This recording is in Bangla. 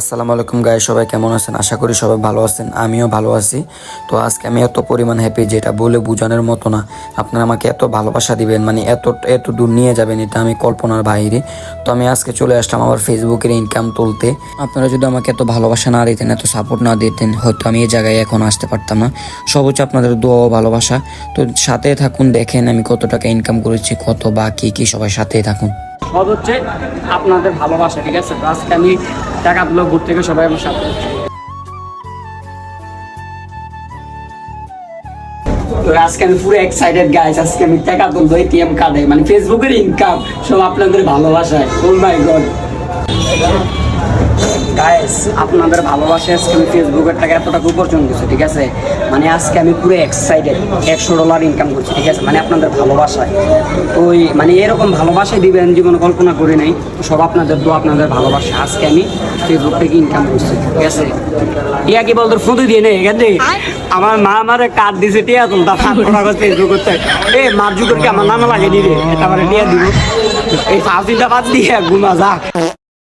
আসসালামু আলাইকুম গাইস, সবাই কেমন আছেন? আশা করি সবাই ভালো আছেন, আমিও ভালো আছি। তো আজকে আমি এত পরিমাণ হ্যাপি যেটা বলে বোঝানোর মতো না। আপনারা আমাকে এত ভালোবাসা দিবেন, মানে এত এত দূর নিয়ে যাবেন, এটা আমি কল্পনার বাইরে। তো আমি আজকে চলে আসলাম আমার ফেসবুকের ইনকাম তুলতে। আপনারা যদি আমাকে এত ভালোবাসা না দিতেন, এত সাপোর্ট না দিতেন, হয়তো আমি এই জায়গায় এখন আসতে পারতাম না। সব হচ্ছে আপনাদের দোয়া ও ভালোবাসা। তো সাথে থাকুন, দেখেন আমি কত টাকা ইনকাম করেছি, কত বা কি সবাই সাথেই থাকুন। সব হচ্ছে আপনাদের ভালোবাসা, ঠিক আছে? তো আজকে আমি টাকা তুলো ঘুরতে থেকে সবাই আমার সাথে। তো আজকে আমি পুরো এক্সাইটেড গাইস, আজকে আমি টাকা তুলবো এটিএম কার্ডে, মানে ফেসবুকের ইনকাম সব আপনাদের ভালোবাসায়। ও মাই গড গাইস, আপনাদের ভালোবাসায় আজকে আমি ফেসবুকের টাকা এত টাকা উপার্জন করছি, ঠিক আছে? মানে আজকে আমি পুরো এক্সাইটেড, $100 ইনকাম করছি, ঠিক আছে? মানে আপনাদের ভালোবাসায়। ওই মানে এরকম ভালোবাসায় দিবেন জীবনে কল্পনা করি নাই। সব আপনাদের দোয়া, আপনাদের ভালোবাসা। আজকে আমি ফেসবুক থেকে ইনকাম করছি, ঠিক আছে? টিয়া কি বলতো ফুটু দিয়ে নেই এখানে। আমার মা আমার কার্ড দিছে, টিয়া তুলতা ফেসবুক করতে। মার যুগের কি আমার নানা লাগে দিবে, এটা আমার টিয়া দিব। এই 5 দিনটা বাদ দিয়ে ঘুমা যা।